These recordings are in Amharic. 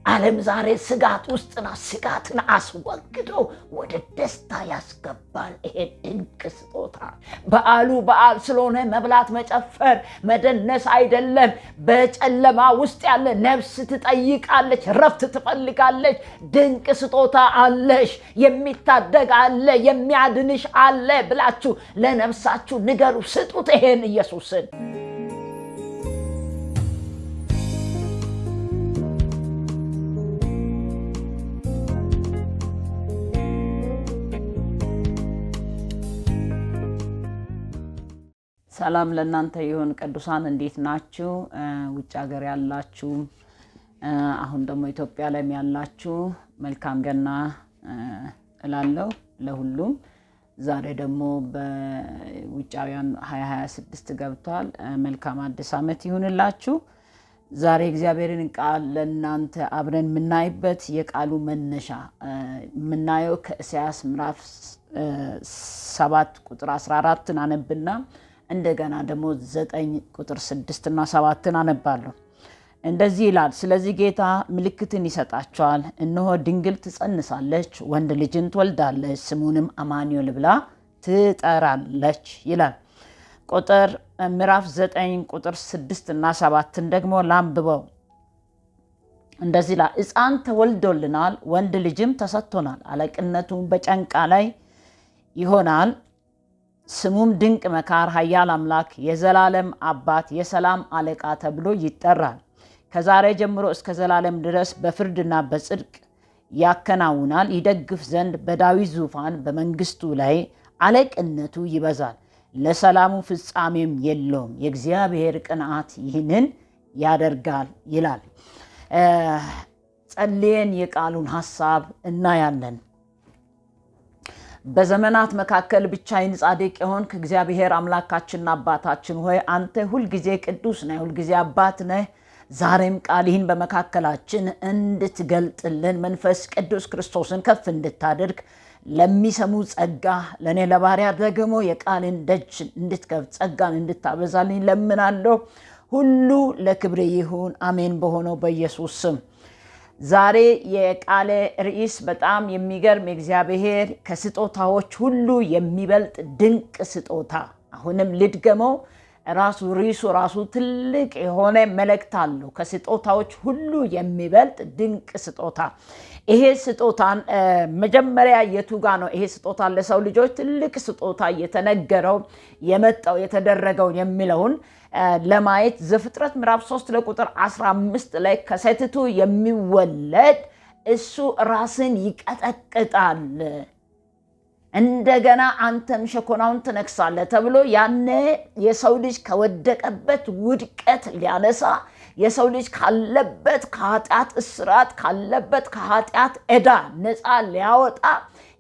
ዓለም ዛሬ ስጋት ውስጥ ናት። ስጋትን አስወግዶ ወደ ደስታ ያስገባል ይሄ ድንቅ ስጦታ። በዓል ስለሆነ መብላት፣ መጨፈር፣ መደነስ አይደለም። በጨለማ ውስጥ ያለ ነፍስ ትጠይቃለች፣ ረፍት ትፈልጋለች። ድንቅ ስጦታ አለሽ፣ የሚታደግ አለ፣ የሚያድንሽ አለ ብላችሁ ለነፍሳችሁ ንገሩ። ስጡት ይሄን ኢየሱስን። ሰላም ለእናንተ ይሁን ቅዱሳን፣ እንዴት ናችሁ? ውጭ ሀገር ያላችሁ፣ አሁን ደግሞ ኢትዮጵያ ላይ ያላችሁ መልካም ገና እላለሁ ለሁሉም። ዛሬ ደግሞ በውጫውያን 2026 ገብቷል። መልካም አዲስ ዓመት ይሁንላችሁ። ዛሬ እግዚአብሔርን ቃል ለእናንተ አብረን የምናይበት የቃሉ መነሻ የምናየው ከኢሳይያስ ምዕራፍ 7 ቁጥር 14 አነብና እንደገና ደግሞ 9 ቁጥር 6 እና 7 አነባለሁ። እንደዚህ ይላል፣ ስለዚህ ጌታ ምልክትን ይሰጣቸዋል። እነሆ ድንግል ትጸንሳለች፣ ወንድ ልጅን ትወልዳለች፣ ስሙንም አማኑኤል ብላ ትጠራለች ይላል። ቁጥር ምዕራፍ 9 ቁጥር 6 እና 7 ደግሞ ላንብበው። እንደዚህ ይላል፣ ሕፃን ተወልዶልናል፣ ወንድ ልጅም ተሰጥቶናል፣ አለቅነቱም በጫንቃ ላይ ይሆናል። ስሙም ድንቅ መካር፣ ኃያል አምላክ፣ የዘላለም አባት፣ የሰላም አለቃ ተብሎ ይጠራል። ከዛሬ ጀምሮ እስከ ዘላለም ድረስ በፍርድና በጽድቅ ያከናውናል። ይደግፍ ዘንድ በዳዊት ዙፋን በመንግስቱ ላይ አለቅነቱ ይበዛል። ለሰላሙ ፍጻሜም የለውም። የእግዚአብሔር ቅንዓት ይህንን ያደርጋል ይላል። ጸልየን የቃሉን ሐሳብ እናያለን። በዘመናት መካከል ብቻዬን ጻድቅ የሆንክ እግዚአብሔር አምላካችንና አባታችን ሆይ አንተ ሁልጊዜ ቅዱስ ነህ፣ ሁልጊዜ አባት ነህ። ዛሬም ቃልህን በመካከላችን እንድትገልጥልን መንፈስ ቅዱስ ክርስቶስን ከፍ እንድታደርግ ለሚሰሙ ጸጋ፣ ለእኔ ለባሪያ ደግሞ የቃልን ደጅ እንድትከፍት ጸጋን እንድታበዛልኝ ለምናለሁ። ሁሉ ለክብር ይሁን፣ አሜን። በሆነው በኢየሱስ ስም ዛሬ የቃለ ርዕስ በጣም የሚገርም እግዚአብሔር ከስጦታዎች ሁሉ የሚበልጥ ድንቅ ስጦታ። አሁንም ልድገመው፣ ርዕሱ ራሱ ትልቅ የሆነ መልእክት አለው። ከስጦታዎች ሁሉ የሚበልጥ ድንቅ ስጦታ። ይሄ ስጦታን መጀመሪያ የቱ ጋ ነው ይሄ ስጦታ ለሰው ልጆች ትልቅ ስጦታ የተነገረው የመጣው የተደረገው የሚለውን ለማየት ዘፍጥረት ምዕራፍ 3 ለቁጥር 15 ላይ ከሴቲቱ የሚወለድ እሱ ራስን ይቀጠቅጣል፣ እንደገና አንተም ሸኮናውን ትነክሳለህ ተብሎ ያኔ የሰው ልጅ ከወደቀበት ውድቀት ሊያነሳ የሰው ልጅ ካለበት ከኃጢአት እስራት ካለበት ከኃጢአት ዕዳ ነፃ ሊያወጣ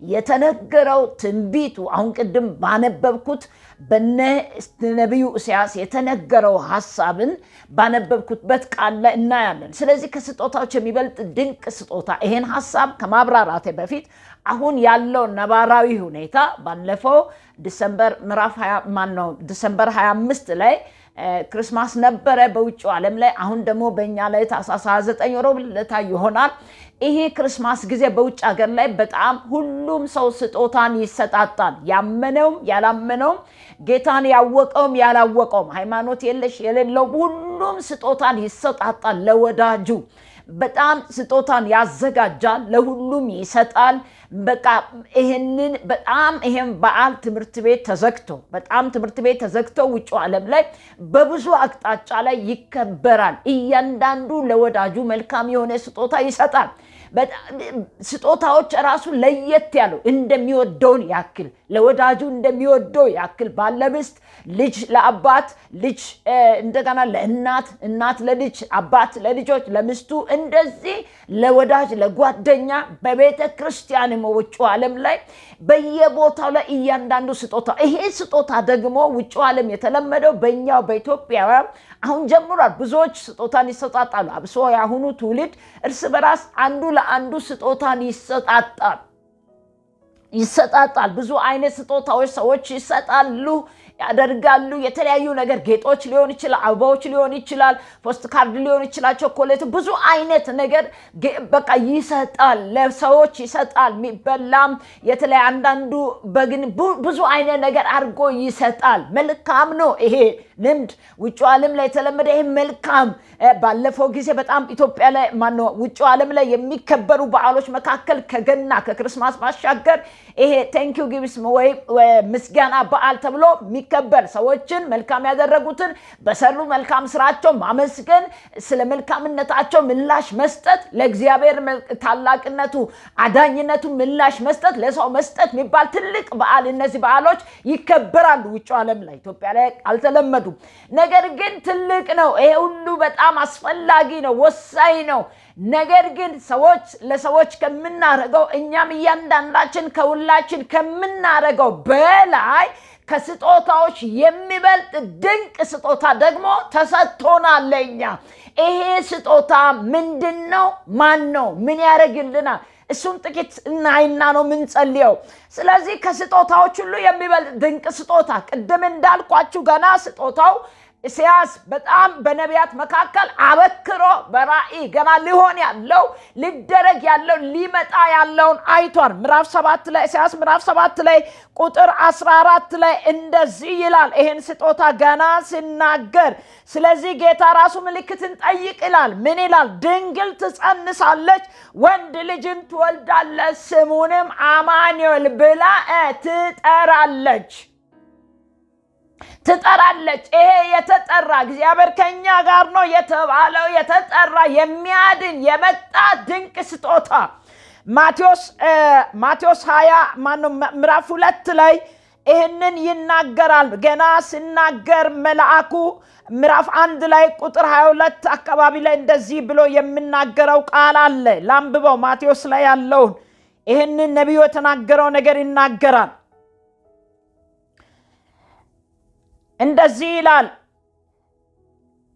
የተነገረው ትንቢቱ አሁን ቅድም ባነበብኩት በነቢዩ ኢሳይያስ የተነገረው ሐሳብን ባነበብኩበት ቃል ላይ እናያለን። ስለዚህ ከስጦታዎች የሚበልጥ ድንቅ ስጦታ። ይሄን ሐሳብ ከማብራራቴ በፊት አሁን ያለው ነባራዊ ሁኔታ ባለፈው ዲሰምበር 25 ላይ ክርስማስ ነበረ በውጭው ዓለም ላይ። አሁን ደግሞ በእኛ ላይ ታኅሳስ 29 ሮብ ዕለት ይሆናል። ይሄ ክርስማስ ጊዜ በውጭ ሀገር ላይ በጣም ሁሉም ሰው ስጦታን ይሰጣጣል። ያመነውም ያላመነውም፣ ጌታን ያወቀውም ያላወቀውም፣ ሃይማኖት የለሽ የሌለው ሁሉም ስጦታን ይሰጣጣል ለወዳጁ። በጣም ስጦታን ያዘጋጃል፣ ለሁሉም ይሰጣል። በቃ ይሄን በዓል ትምህርት ቤት ተዘግቶ ውጭ ዓለም ላይ በብዙ አቅጣጫ ላይ ይከበራል። እያንዳንዱ ለወዳጁ መልካም የሆነ ስጦታ ይሰጣል። ስጦታዎች ራሱ ለየት ያለው እንደሚወደውን ያክል ለወዳጁ እንደሚወደው ያክል ባለብስት ልጅ ለአባት ልጅ እንደገና ለእናት እናት ለልጅ አባት ለልጆች ለሚስቱ እንደዚህ ለወዳጅ ለጓደኛ በቤተ ክርስቲያን ውጭ ዓለም ላይ በየቦታው ላይ እያንዳንዱ ስጦታ። ይሄ ስጦታ ደግሞ ውጭ ዓለም የተለመደው በእኛው በኢትዮጵያውያን አሁን ጀምሯል። ብዙዎች ስጦታን ይሰጣጣሉ። አብሶ ያሁኑ ትውልድ እርስ በራስ አንዱ ለአንዱ ስጦታን ይሰጣጣል። ብዙ አይነት ስጦታዎች ሰዎች ይሰጣሉ። ያደርጋሉ። የተለያዩ ነገር ጌጦች ሊሆን ይችላል፣ አበባዎች ሊሆን ይችላል፣ ፖስት ካርድ ሊሆን ይችላል፣ ቾኮሌት፣ ብዙ አይነት ነገር በቃ ይሰጣል፣ ለሰዎች ይሰጣል። የሚበላም የተለያየ አንዳንዱ በግን ብዙ አይነት ነገር አድርጎ ይሰጣል። መልካም ነው ይሄ ልምድ። ውጭ ዓለም ላይ የተለመደ ይሄ መልካም። ባለፈው ጊዜ በጣም ኢትዮጵያ ላይ ውጭ ዓለም ላይ የሚከበሩ በዓሎች መካከል ከገና ከክርስማስ ባሻገር ይሄ ቴንክ ዩ ጊቭስ ወይ ምስጋና በዓል ተብሎ የሚከበር ሰዎችን መልካም ያደረጉትን በሰሩ መልካም ስራቸው ማመስገን፣ ስለ መልካምነታቸው ምላሽ መስጠት፣ ለእግዚአብሔር ታላቅነቱ አዳኝነቱ ምላሽ መስጠት፣ ለሰው መስጠት የሚባል ትልቅ በዓል እነዚህ በዓሎች ይከበራሉ ውጭ ዓለም ላይ። ኢትዮጵያ ላይ አልተለመዱም። ነገር ግን ትልቅ ነው። ይሄ ሁሉ በጣም አስፈላጊ ነው፣ ወሳኝ ነው። ነገር ግን ሰዎች ለሰዎች ከምናረገው እኛም እያንዳንዳችን ከሁላችን ከምናረገው በላይ ከስጦታዎች የሚበልጥ ድንቅ ስጦታ ደግሞ ተሰጥቶናል ለኛ። ይሄ ስጦታ ምንድነው? ማን ነው? ምን ያደርግልናል? እሱን ጥቂት እናይና ነው ምንጸልየው። ስለዚህ ከስጦታዎች ሁሉ የሚበልጥ ድንቅ ስጦታ ቅድም እንዳልኳችሁ ገና ስጦታው ኢሳይያስ በጣም በነቢያት መካከል አበክሮ በራእይ ገና ሊሆን ያለው ሊደረግ ያለው ሊመጣ ያለውን አይቷል። ምዕራፍ 7 ላይ ኢሳይያስ ምዕራፍ 7 ላይ ቁጥር 14 ላይ እንደዚህ ይላል። ይሄን ስጦታ ገና ሲናገር ስለዚህ ጌታ ራሱ ምልክትን ጠይቅ ይላል። ምን ይላል? ድንግል ትጸንሳለች፣ ወንድ ልጅን ትወልዳለች፣ ስሙንም አማኑኤል ብላ ትጠራለች። ይሄ የተጠራ እግዚአብሔር ከኛ ጋር ነው የተባለው የተጠራ የሚያድን የመጣ ድንቅ ስጦታ ማቴዎስ 20 ምዕራፍ 2 ላይ ይህንን ይናገራል። ገና ሲናገር መልአኩ ምዕራፍ 1 ላይ ቁጥር 22 አካባቢ ላይ እንደዚህ ብሎ የሚናገረው ቃል አለ። ላንብበው። ማቴዎስ ላይ ያለውን ይህንን ነቢዩ የተናገረው ነገር ይናገራል። እንደዚህ ይላል።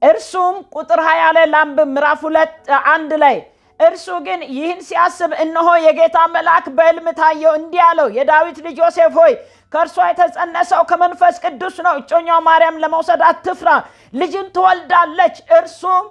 እርሱም ቁጥር 20 ላይ ላንብብ። ምዕራፍ 2:1 ላይ እርሱ ግን ይህን ሲያስብ እነሆ የጌታ መልአክ በሕልም ታየው፣ እንዲህ አለው፣ የዳዊት ልጅ ዮሴፍ ሆይ ከእርሷ የተጸነሰው ከመንፈስ ቅዱስ ነው። እጮኛው ማርያም ለመውሰድ አትፍራ፣ ልጅን ትወልዳለች፣ እርሱም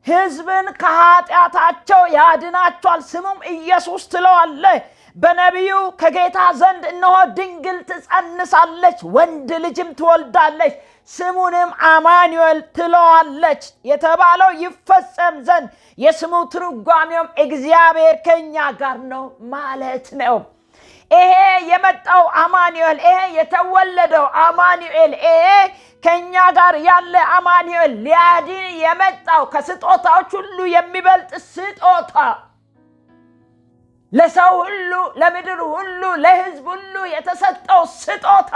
ሕዝብን ከኃጢአታቸው ያድናቸዋል፣ ስሙም ኢየሱስ ትለዋለህ። በነቢዩ ከጌታ ዘንድ እነሆ ድንግል ትጸንሳለች፣ ወንድ ልጅም ትወልዳለች፣ ስሙንም አማኑኤል ትለዋለች የተባለው ይፈጸም ዘንድ የስሙ ትርጓሜውም እግዚአብሔር ከኛ ጋር ነው ማለት ነው። ይሄ የመጣው አማኑኤል፣ ይሄ የተወለደው አማኑኤል፣ ይሄ ከኛ ጋር ያለ አማኑኤል ሊያድን የመጣው ከስጦታዎች ሁሉ የሚበልጥ ስጦታ ለሰው ሁሉ ለምድር ሁሉ ለሕዝብ ሁሉ የተሰጠው ስጦታ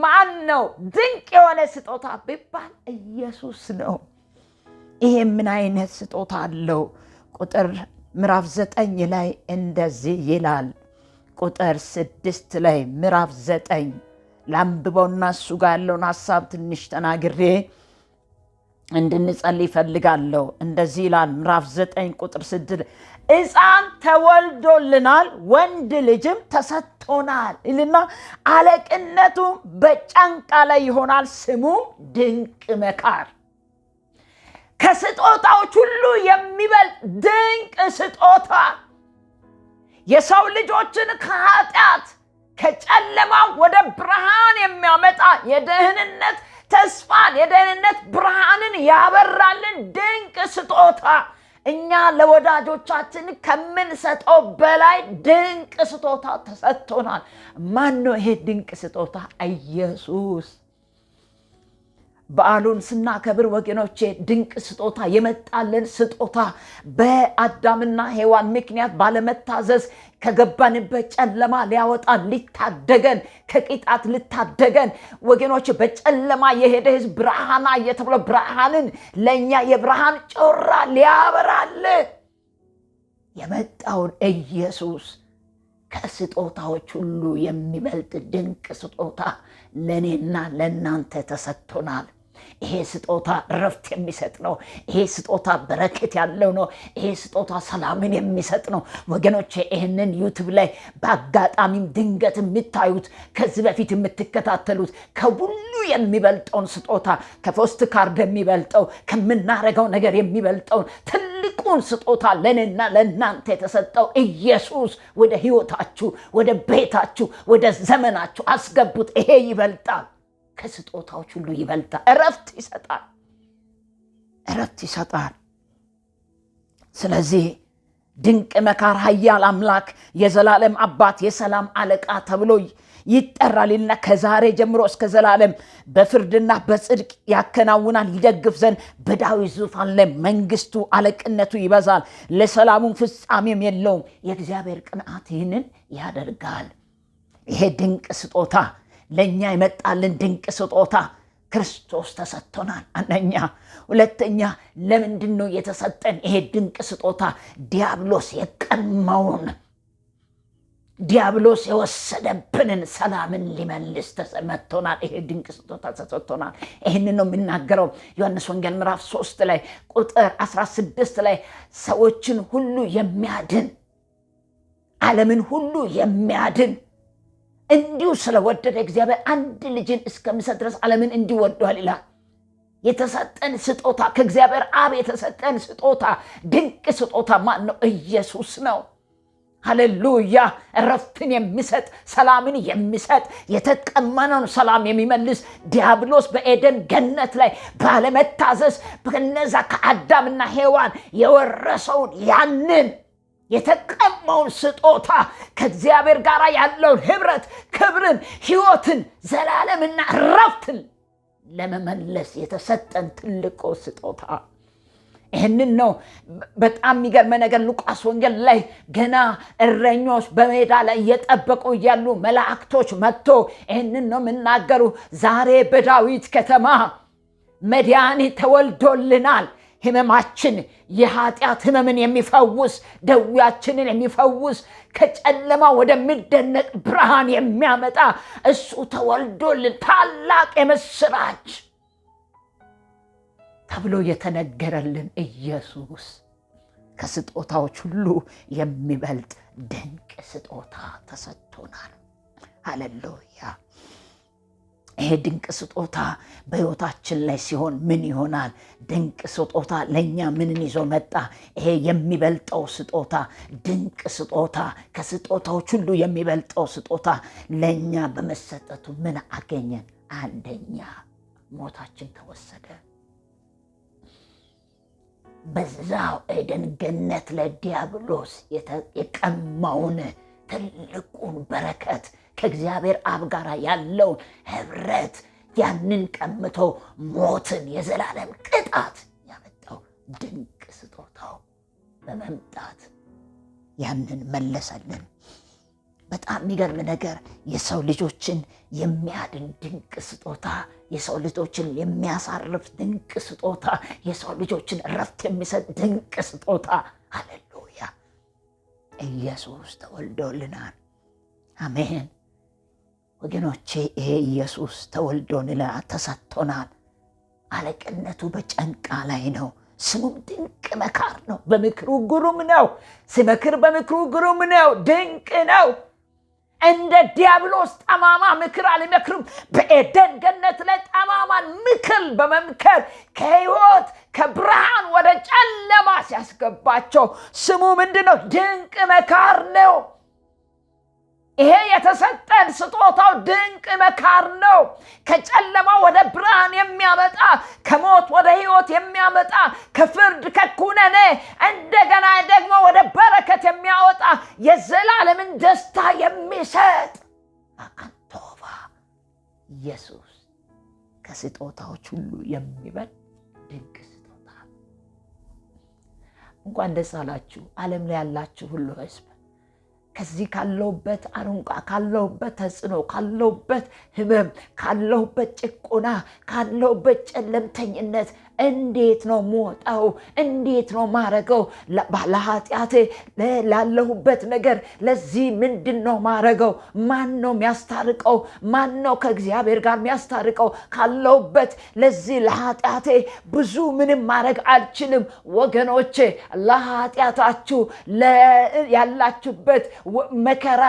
ማን ነው? ድንቅ የሆነ ስጦታ ቢባል ኢየሱስ ነው። ይሄ ምን አይነት ስጦታ አለው? ቁጥር ምዕራፍ 9 ላይ እንደዚህ ይላል። ቁጥር 6 ላይ ምዕራፍ 9 ላንብበውና እሱ ጋር ያለውን ሐሳብ ትንሽ ተናግሬ እንድንጸልይ እፈልጋለሁ። እንደዚህ ይላል ምዕራፍ 9 ቁጥር 6 ሕፃን ተወልዶልናል፣ ወንድ ልጅም ተሰጥቶናል ይልና አለቅነቱ በጫንቃ ላይ ይሆናል፣ ስሙ ድንቅ መካር። ከስጦታዎች ሁሉ የሚበልጥ ድንቅ ስጦታ የሰው ልጆችን ከኃጢአት ከጨለማ ወደ ብርሃን የሚያመጣ የደህንነት ተስፋን የደህንነት ብርሃንን ያበራልን ድንቅ ስጦታ እኛ ለወዳጆቻችን ከምንሰጠው በላይ ድንቅ ስጦታ ተሰጥቶናል። ማን ነው ይሄ ድንቅ ስጦታ? ኢየሱስ። በዓሉን ስናከብር ወገኖቼ ድንቅ ስጦታ የመጣልን ስጦታ በአዳምና ሔዋን ምክንያት ባለመታዘዝ ከገባንበት ጨለማ ሊያወጣን ሊታደገን ከቂጣት ሊታደገን ወገኖቼ በጨለማ የሄደ ሕዝብ ብርሃና እየተብሎ ብርሃንን ለእኛ የብርሃን ጮራ ሊያበራል የመጣውን ኢየሱስ ከስጦታዎች ሁሉ የሚበልጥ ድንቅ ስጦታ ለእኔና ለእናንተ ተሰጥቶናል። ይሄ ስጦታ ረፍት የሚሰጥ ነው። ይሄ ስጦታ በረከት ያለው ነው። ይሄ ስጦታ ሰላምን የሚሰጥ ነው። ወገኖቼ ይሄንን ዩቲዩብ ላይ በአጋጣሚም ድንገት የምታዩት ከዚህ በፊት የምትከታተሉት ከሁሉ የሚበልጠውን ስጦታ ከፖስት ካርድ የሚበልጠው ከምናረገው ነገር የሚበልጠውን ትልቁን ስጦታ ለኔና ለእናንተ የተሰጠው ኢየሱስ ወደ ህይወታችሁ፣ ወደ ቤታችሁ፣ ወደ ዘመናችሁ አስገቡት። ይሄ ይበልጣል፣ ከስጦታዎች ሁሉ ይበልጣል። እረፍት ይሰጣል። ስለዚህ ድንቅ መካር፣ ኃያል አምላክ፣ የዘላለም አባት፣ የሰላም አለቃ ተብሎ ይጠራልና ከዛሬ ጀምሮ እስከ ዘላለም በፍርድና በጽድቅ ያከናውናል። ይደግፍ ዘንድ በዳዊት ዙፋን ላይ መንግስቱ አለቅነቱ ይበዛል፣ ለሰላሙም ፍጻሜም የለውም። የእግዚአብሔር ቅንዓት ይህንን ያደርጋል። ይሄ ድንቅ ስጦታ ለኛ ይመጣልን ድንቅ ስጦታ ክርስቶስ ተሰጥቶናል። አንደኛ። ሁለተኛ ለምንድን ነው የተሰጠን ይሄ ድንቅ ስጦታ? ዲያብሎስ የቀማውን ዲያብሎስ የወሰደብንን ሰላምን ሊመልስ ተሰጥቶናል። ይሄ ድንቅ ስጦታ ተሰጥቶናል። ይሄንን ነው የምናገረው ዮሐንስ ወንጌል ምዕራፍ 3 ላይ ቁጥር 16 ላይ ሰዎችን ሁሉ የሚያድን ዓለምን ሁሉ የሚያድን እንዲሁ ስለወደደ እግዚአብሔር አንድ ልጅን እስከሚሰጥ ድረስ ዓለምን እንዲሁ ወዷል ይላል። የተሰጠን ስጦታ ከእግዚአብሔር አብ የተሰጠን ስጦታ ድንቅ ስጦታ ማን ነው? ኢየሱስ ነው። ሃሌሉያ! እረፍትን የሚሰጥ ሰላምን የሚሰጥ የተቀመነውን ሰላም የሚመልስ ዲያብሎስ በኤደን ገነት ላይ ባለመታዘዝ በነዛ ከአዳምና ሔዋን የወረሰውን ያንን የተቀማውን ስጦታ ከእግዚአብሔር ጋር ያለውን ህብረት፣ ክብርን፣ ህይወትን፣ ዘላለምና እረፍትን ለመመለስ የተሰጠን ትልቁ ስጦታ ይህንን ነው። በጣም የሚገርም ነገር ሉቃስ ወንጌል ላይ ገና እረኞች በሜዳ ላይ እየጠበቁ እያሉ መላእክቶች መጥቶ ይህንን ነው የምናገሩ፣ ዛሬ በዳዊት ከተማ መድኃኒት ተወልዶልናል። ህመማችን የኃጢአት ህመምን የሚፈውስ ደዌያችንን የሚፈውስ ከጨለማ ወደሚደነቅ ብርሃን የሚያመጣ እሱ ተወልዶልን ታላቅ የምስራች ተብሎ የተነገረልን ኢየሱስ ከስጦታዎች ሁሉ የሚበልጥ ድንቅ ስጦታ ተሰጥቶናል። ሃሌሉያ! ይሄ ድንቅ ስጦታ በሕይወታችን ላይ ሲሆን ምን ይሆናል? ድንቅ ስጦታ ለእኛ ምንን ይዞ መጣ? ይሄ የሚበልጠው ስጦታ ድንቅ ስጦታ ከስጦታዎች ሁሉ የሚበልጠው ስጦታ ለእኛ በመሰጠቱ ምን አገኘን? አንደኛ ሞታችን ተወሰደ። በዛው ኤደን ገነት ላይ ዲያብሎስ የቀማውን ትልቁን በረከት ከእግዚአብሔር አብ ጋር ያለውን ህብረት ያንን ቀምቶ ሞትን የዘላለም ቅጣት ያመጣው ድንቅ ስጦታው በመምጣት ያንን መለሰልን። በጣም የሚገርም ነገር የሰው ልጆችን የሚያድን ድንቅ ስጦታ፣ የሰው ልጆችን የሚያሳርፍ ድንቅ ስጦታ፣ የሰው ልጆችን እረፍት የሚሰጥ ድንቅ ስጦታ። ሃሌሉያ! ኢየሱስ ተወልዶልናል። አሜን ወገኖቼ፣ ይሄ ኢየሱስ ተወልዶልናል፣ ተሰጥቶናል። አለቅነቱ በጫንቃ ላይ ነው። ስሙም ድንቅ መካር ነው። በምክሩ ግሩም ነው። ሲመክር በምክሩ ግሩም ነው፣ ድንቅ ነው። እንደ ዲያብሎስ ጠማማ ምክር አልመክርም። በኤደን ገነት ላይ ጠማማን ምክር በመምከር ከህይወት ከብርሃን ወደ ጨለማ ሲያስገባቸው ስሙ ምንድነው? ድንቅ መካር ነው። ይሄ የተሰጠን ስጦታው ድንቅ መካር ነው። ከጨለማ ወደ ብርሃን የሚያመጣ፣ ከሞት ወደ ህይወት የሚያመጣ፣ ከፍርድ ከኩነኔ እንደገና ደግሞ ወደ በረከት የሚያወጣ፣ የዘላለምን ደስታ የሚሰጥ አካንቶቫ ኢየሱስ ከስጦታዎች ሁሉ የሚበልጥ ድንቅ ስጦታ። እንኳን ደስ አላችሁ ዓለም ላይ ያላችሁ ሁሉ ህዝብ። ከዚህ ካለውበት አሩንቃ፣ ካለውበት ተጽዕኖ፣ ካለውበት ህመም፣ ካለውበት ጭቆና፣ ካለውበት ጨለምተኝነት እንዴት ነው ሞጣው? እንዴት ነው ማረገው? ለኃጢአቴ ላለሁበት ነገር ለዚህ ምንድነው ማረገው? ማን ነው የሚያስታርቀው? ማን ነው ከእግዚአብሔር ጋር የሚያስታርቀው? ካለሁበት ለዚህ ለኃጢአቴ ብዙ ምንም ማረግ አልችልም። ወገኖቼ ለኃጢአታችሁ ያላችሁበት መከራ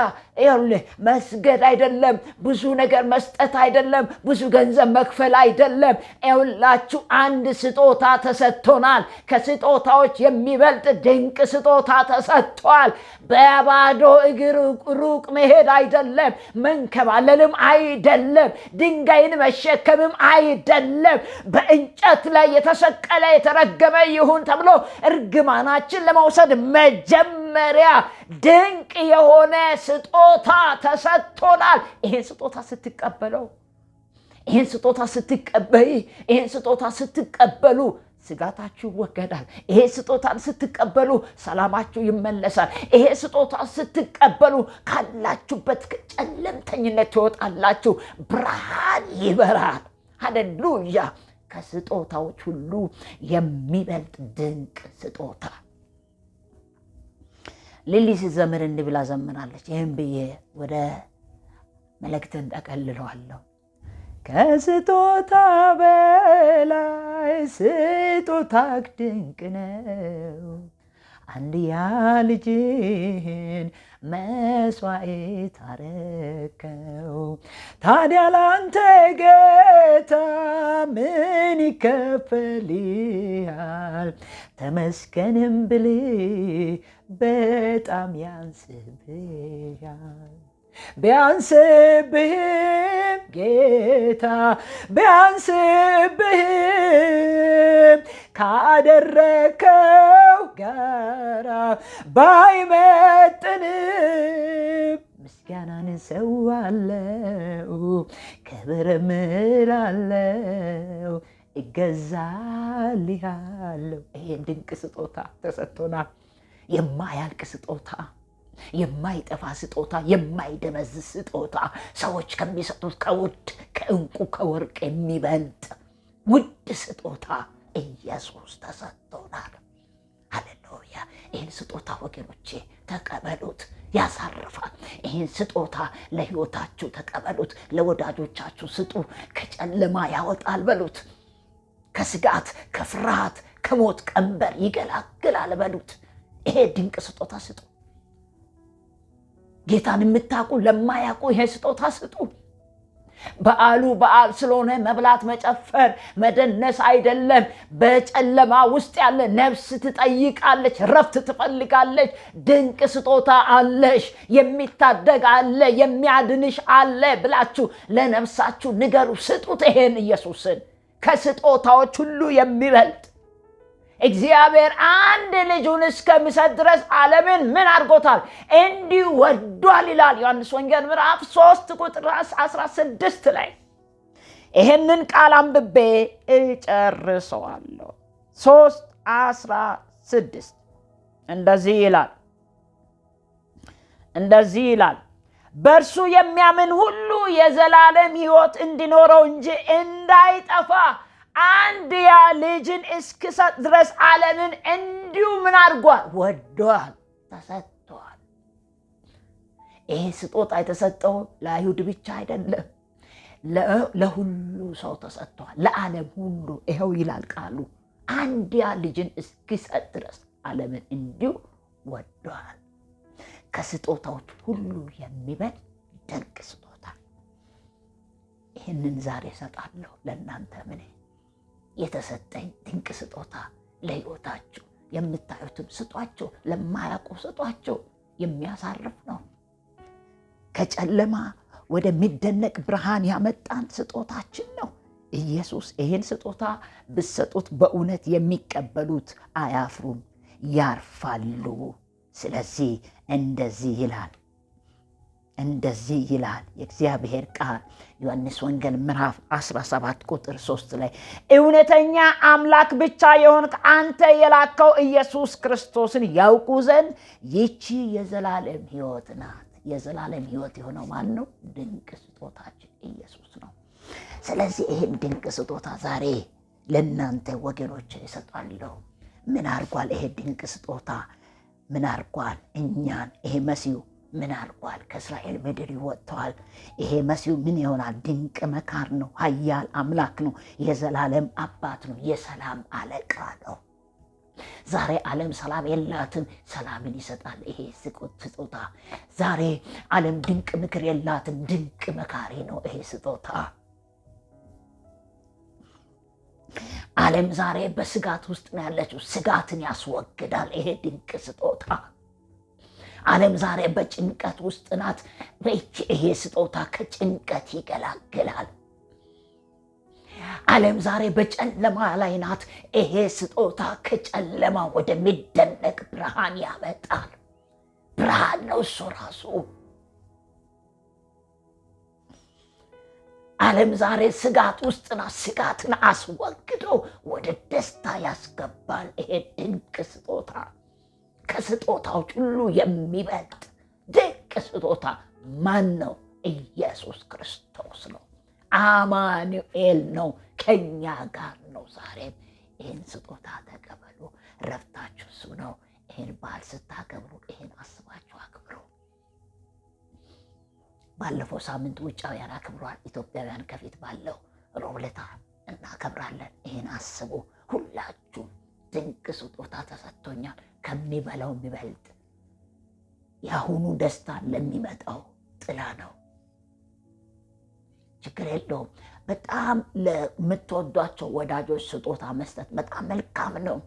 መስገድ አይደለም፣ ብዙ ነገር መስጠት አይደለም፣ ብዙ ገንዘብ መክፈል አይደለም። ይኸውላችሁ አንድ ስጦታ ተሰጥቶናል። ከስጦታዎች የሚበልጥ ድንቅ ስጦታ ተሰጥቷል። በባዶ እግር ሩቅ መሄድ አይደለም፣ መንከባለልም አይደለም፣ ድንጋይን መሸከምም አይደለም። በእንጨት ላይ የተሰቀለ የተረገመ ይሁን ተብሎ እርግማናችን ለመውሰድ መጀመሪያ ድንቅ የሆነ ስጦታ ተሰጥቶናል። ይሄን ስጦታ ስትቀበለው፣ ይሄን ስጦታ ስትቀበይ፣ ይሄን ስጦታ ስትቀበሉ ስጋታችሁ ይወገዳል። ይሄ ስጦታን ስትቀበሉ ሰላማችሁ ይመለሳል። ይሄ ስጦታ ስትቀበሉ ካላችሁበት ጨለምተኝነት ትወጣላችሁ፣ ብርሃን ይበራል። ሃሌሉያ! ከስጦታዎች ሁሉ የሚበልጥ ድንቅ ስጦታ። ሊሊ ሲዘምር እንዲህ ብላ ዘምራለች። ይህም ብዬ ወደ መልእክትን ጠቀልለዋለሁ። ከስጦታ በላይ ስጦታ ድንቅ ነው፣ አንድያ ልጅህን መስዋዕት አረከው። ታዲያ ላንተ ጌታ ምን ይከፈልሃል? ተመስገንም ብልህ በጣም ያንስብሃል። ቢያንስብህም ጌታ ቢያንስብህም ካደረከው ጋራ ባይመጥንም ምስጋናን እሰዋለሁ፣ ክብርም እላለሁ፣ እገዛልሃለሁ። ይሄን ድንቅ ስጦታ ተሰጥቶናል። የማያልቅ ስጦታ፣ የማይጠፋ ስጦታ፣ የማይደበዝዝ ስጦታ፣ ሰዎች ከሚሰጡት ከውድ ከዕንቁ ከወርቅ የሚበልጥ ውድ ስጦታ ኢየሱስ ተሰጥቶናል። ሃሌሉያ! ይህን ስጦታ ወገኖቼ ተቀበሉት፣ ያሳርፋል። ይህን ስጦታ ለሕይወታችሁ ተቀበሉት፣ ለወዳጆቻችሁ ስጡ። ከጨለማ ያወጣል በሉት፣ ከስጋት ከፍርሃት ከሞት ቀንበር ይገላግላል በሉት። ይሄ ድንቅ ስጦታ ስጡ። ጌታን የምታውቁ ለማያውቁ ይሄ ስጦታ ስጡ። በዓሉ በዓል ስለሆነ መብላት፣ መጨፈር፣ መደነስ አይደለም። በጨለማ ውስጥ ያለ ነፍስ ትጠይቃለች፣ ረፍት ትፈልጋለች። ድንቅ ስጦታ አለሽ፣ የሚታደግ አለ፣ የሚያድንሽ አለ ብላችሁ ለነፍሳችሁ ንገሩ፣ ስጡት። ይሄን ኢየሱስን ከስጦታዎች ሁሉ የሚበልጥ እግዚአብሔር አንድ ልጁን እስከሚሰጥ ድረስ ዓለምን ምን አድርጎታል? እንዲሁ ወዷል ይላል ዮሐንስ ወንጌል ምዕራፍ 3 ቁጥር 16 ላይ። ይህንን ቃል አንብቤ እጨርሰዋለሁ። 3:16 እንደዚህ ይላል በእርሱ የሚያምን ሁሉ የዘላለም ሕይወት እንዲኖረው እንጂ እንዳይጠፋ አንድያ ልጅን እስኪሰጥ ድረስ ዓለምን እንዲሁ ምን አድርጓል? ወዷል፣ ተሰጥቷል። ይሄ ስጦታ የተሰጠው ለአይሁድ ብቻ አይደለም፣ ለሁሉ ሰው ተሰጥቷል፣ ለዓለም ሁሉ። ይኸው ይላል ቃሉ፣ አንድያ ልጅን እስኪሰጥ ድረስ ዓለምን እንዲሁ ወዷል። ከስጦታዎች ሁሉ የሚበልጥ ድንቅ ስጦታ። ይህንን ዛሬ እሰጣለሁ ለእናንተ። ምን የተሰጠኝ ድንቅ ስጦታ ለሕይወታችሁ የምታዩትም ስጧቸው፣ ለማያውቁ ስጧቸው። የሚያሳርፍ ነው። ከጨለማ ወደሚደነቅ ብርሃን ያመጣን ስጦታችን ነው ኢየሱስ። ይህን ስጦታ ብትሰጡት በእውነት የሚቀበሉት አያፍሩም፣ ያርፋሉ። ስለዚህ እንደዚህ ይላል የእግዚአብሔር ቃል ዮሐንስ ወንጌል ምዕራፍ 17 ቁጥር 3 ላይ እውነተኛ አምላክ ብቻ የሆንክ አንተ የላከው ኢየሱስ ክርስቶስን ያውቁ ዘንድ ይቺ የዘላለም ሕይወት ናት። የዘላለም ሕይወት የሆነው ማን ነው? ድንቅ ስጦታችን ኢየሱስ ነው። ስለዚህ ይህን ድንቅ ስጦታ ዛሬ ለእናንተ ወገኖች እሰጣለሁ። ምን አድርጓል? ይሄ ድንቅ ስጦታ ምን አድርጓል? እኛን ይሄ መሲሁ ምን አድርጓል? ከእስራኤል ምድር ይወጥተዋል። ይሄ መሲሁ ምን ይሆናል? ድንቅ መካር ነው፣ ኃያል አምላክ ነው፣ የዘላለም አባት ነው፣ የሰላም አለቃ ነው። ዛሬ ዓለም ሰላም የላትም፣ ሰላምን ይሰጣል ይሄ ስጦታ። ዛሬ ዓለም ድንቅ ምክር የላትም፣ ድንቅ መካሪ ነው ይሄ ስጦታ። ዓለም ዛሬ በስጋት ውስጥ ነው ያለችው፣ ስጋትን ያስወግዳል ይሄ ድንቅ ስጦታ። ዓለም ዛሬ በጭንቀት ውስጥ ናት፣ ይሄ ስጦታ ከጭንቀት ይገላግላል። ዓለም ዛሬ በጨለማ ላይ ናት፣ ይሄ ስጦታ ከጨለማ ወደሚደነቅ ብርሃን ያመጣል። ብርሃን ነው እሱ ራሱ። ዓለም ዛሬ ስጋት ውስጥ ናት፣ ስጋትን አስወግዶ ወደ ደስታ ያስገባል ይሄ ድንቅ ስጦታ። ከስጦታዎች ሁሉ የሚበልጥ ድንቅ ስጦታ ማን ነው? ኢየሱስ ክርስቶስ ነው። አማኑኤል ነው፣ ከኛ ጋር ነው። ዛሬም ይህን ስጦታ ተቀበሉ። ረፍታችሁ እሱ ነው። ይህን በዓል ስታከብሩ ይህን አስባችሁ አክብሩ። ባለፈው ሳምንት ውጫውያን አክብሯል። ኢትዮጵያውያን ከፊት ባለው ሮብ ዕለት እናከብራለን። ይህን አስቡ። ሁላችሁም ድንቅ ስጦታ ተሰጥቶኛል፣ ከሚበላው የሚበልጥ የአሁኑ ደስታ ለሚመጣው ጥላ ነው። ችግር የለውም። በጣም ለምትወዷቸው ወዳጆች ስጦታ መስጠት በጣም መልካም ነው።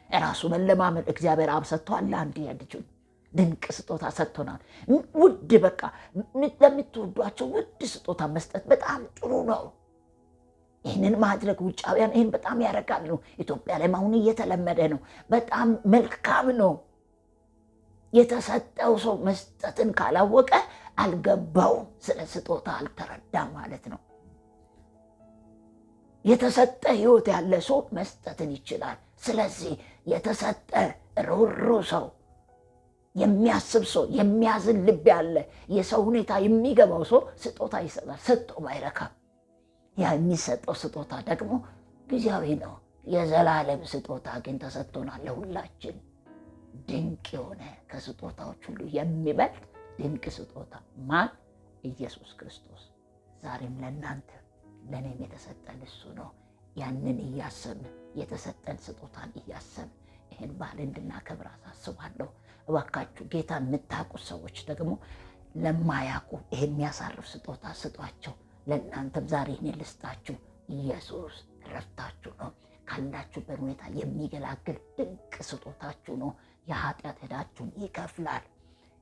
እራሱ መለማመድ እግዚአብሔር አብ ሰጥቷል። አንድያ ልጁን ድንቅ ስጦታ ሰጥቶናል። ውድ በቃ ለምትወዷቸው ውድ ስጦታ መስጠት በጣም ጥሩ ነው። ይህንን ማድረግ ውጫውያን ይህን በጣም ያደርጋሉ። ኢትዮጵያ ላይ አሁን እየተለመደ ነው። በጣም መልካም ነው። የተሰጠው ሰው መስጠትን ካላወቀ አልገባውም፣ ስለ ስጦታ አልተረዳም ማለት ነው። የተሰጠ ህይወት ያለ ሰው መስጠትን ይችላል። ስለዚህ የተሰጠ ሩህሩህ ሰው፣ የሚያስብ ሰው፣ የሚያዝን ልብ ያለ የሰው ሁኔታ የሚገባው ሰው ስጦታ ይሰጣል። ሰጥቶም አይረካም። ያ የሚሰጠው ስጦታ ደግሞ ጊዜያዊ ነው። የዘላለም ስጦታ ግን ተሰጥቶናል ለሁላችን። ድንቅ የሆነ ከስጦታዎች ሁሉ የሚበልጥ ድንቅ ስጦታ ማን? ኢየሱስ ክርስቶስ። ዛሬም ለእናንተ ለእኔም የተሰጠን እሱ ነው። ያንን እያሰብን የተሰጠን ስጦታን እያሰብን ይህን በዓል እንድናከብር አሳስባለሁ። እባካችሁ ጌታን የምታውቁት ሰዎች ደግሞ ለማያውቁ ይህን የሚያሳርፍ ስጦታ ስጧቸው። ለእናንተም ዛሬ እኔ ልስጣችሁ። ኢየሱስ ረፍታችሁ ነው። ካላችሁበት ሁኔታ የሚገላግል ድንቅ ስጦታችሁ ነው። የኃጢአት ዕዳችሁን ይከፍላል።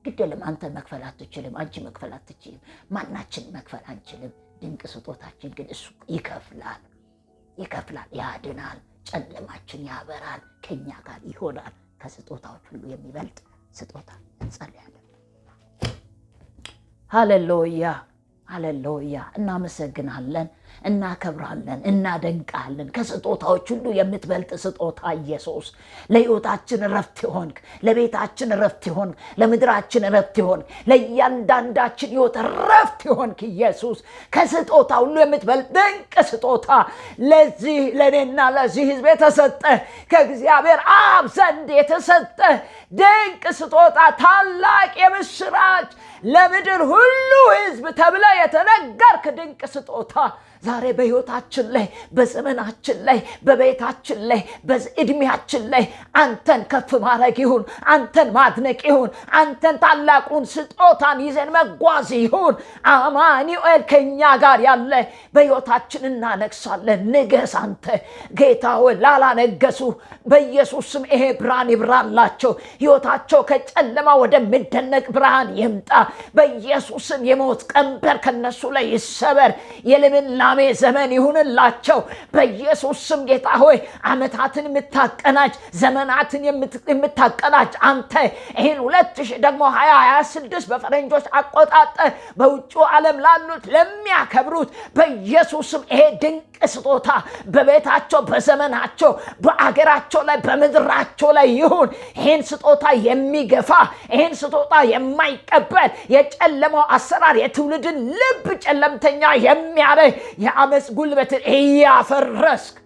ግደለም አንተ መክፈል አትችልም፣ አንቺ መክፈል አትችልም፣ ማናችን መክፈል አንችልም። ድንቅ ስጦታችን ግን እሱ ይከፍላል፣ ያድናል፣ ጨለማችን ያበራል፣ ከኛ ጋር ይሆናል። ከስጦታዎች ሁሉ የሚበልጥ ስጦታ እንጸልያለን። ሃሌሉያ ሃሌሉያ። እናመሰግናለን፣ እናከብራለን፣ እናደንቃለን። ከስጦታዎች ሁሉ የምትበልጥ ስጦታ ኢየሱስ፣ ለሕይወታችን ረፍት ይሆንክ፣ ለቤታችን ረፍት ይሆንክ፣ ለምድራችን ረፍት ይሆንክ፣ ለእያንዳንዳችን ሕይወት ረፍት ይሆንክ ኢየሱስ። ከስጦታ ሁሉ የምትበልጥ ድንቅ ስጦታ ለዚህ ለእኔና ለዚህ ሕዝብ የተሰጠ ከእግዚአብሔር አብ ዘንድ የተሰጠ ድንቅ ስጦታ፣ ታላቅ የምስራች ለምድር ሁሉ ሕዝብ ተብለ የተነገርክ ድንቅ ስጦታ ዛሬ በሕይወታችን ላይ፣ በዘመናችን ላይ፣ በቤታችን ላይ፣ በዕድሜያችን ላይ አንተን ከፍ ማድረግ ይሁን፣ አንተን ማድነቅ ይሁን፣ አንተን ታላቁን ስጦታን ይዘን መጓዝ ይሁን። አማኑኤል ከኛ ጋር ያለ በሕይወታችን እናነግሳለን። ንገስ አንተ ጌታ ሆይ። ላላነገሱ በኢየሱስ ስም ይሄ ብርሃን ይብራላቸው። ሕይወታቸው ከጨለማ ወደሚደነቅ ብርሃን ይምጣ። በኢየሱስ ስም የሞት ቀንበር ከነሱ ላይ ይሰበር። የልምላሜ ዘመን ይሁንላቸው በኢየሱስ ስም። ጌታ ሆይ ዓመታትን የምታቀናጅ ዘመናትን የምታቀናጅ አንተ ይህን 2000 ደግሞ 2026 በፈረንጆች አቆጣጠር በውጭ ዓለም ላሉት ለሚያከብሩት በኢየሱስ ስም ይሄ ድንቅ ስጦታ በቤታቸው፣ በዘመናቸው፣ በአገራቸው ላይ፣ በምድራቸው ላይ ይሁን። ይህን ስጦታ የሚገፋ ይህን ስጦታ የማይቀበል የጨለማው አሰራር የትውልድን ልብ ጨለምተኛ የሚያረግ የአመፅ ጉልበትን እያፈረስክ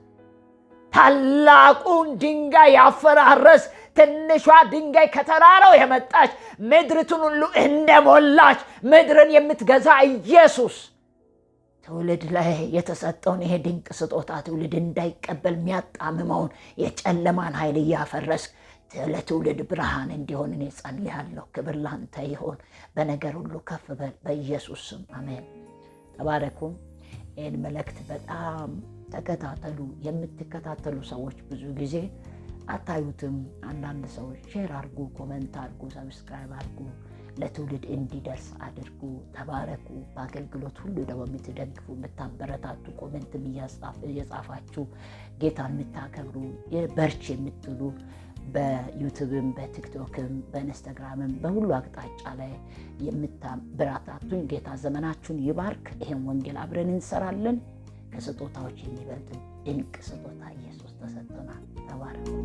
ታላቁን ድንጋይ ያፈራረስ ትንሿ ድንጋይ ከተራራው የመጣች ምድርቱን ሁሉ እንደሞላች ምድርን የምትገዛ ኢየሱስ ትውልድ ላይ የተሰጠውን ይሄ ድንቅ ስጦታ ትውልድ እንዳይቀበል የሚያጣምመውን የጨለማን ኃይል እያፈረስክ ለትውልድ ብርሃን እንዲሆን እኔ ጸልያለሁ። ክብር ላንተ ይሁን። በነገር ሁሉ ከፍ በል በኢየሱስ ስም አሜን። ተባረኩ። ይህን መልእክት በጣም ተከታተሉ። የምትከታተሉ ሰዎች ብዙ ጊዜ አታዩትም። አንዳንድ ሰዎች ሼር አድርጉ፣ ኮመንት አድርጉ፣ ሰብስክራይብ አድርጉ፣ ለትውልድ እንዲደርስ አድርጉ። ተባረኩ። በአገልግሎት ሁሉ ደግሞ የምትደግፉ የምታበረታቱ፣ ኮመንትም እየጻፋችሁ ጌታን የምታከብሩ በርች የምትሉ በዩቲዩብም በቲክቶክም በኢንስታግራምም በሁሉ አቅጣጫ ላይ የምታበረታቱኝ ጌታ ዘመናችሁን ይባርክ። ይሄን ወንጌል አብረን እንሰራለን። ከስጦታዎች የሚበልጥ ድንቅ ስጦታ ኢየሱስ ተሰጥቶናል። ተባረኩ።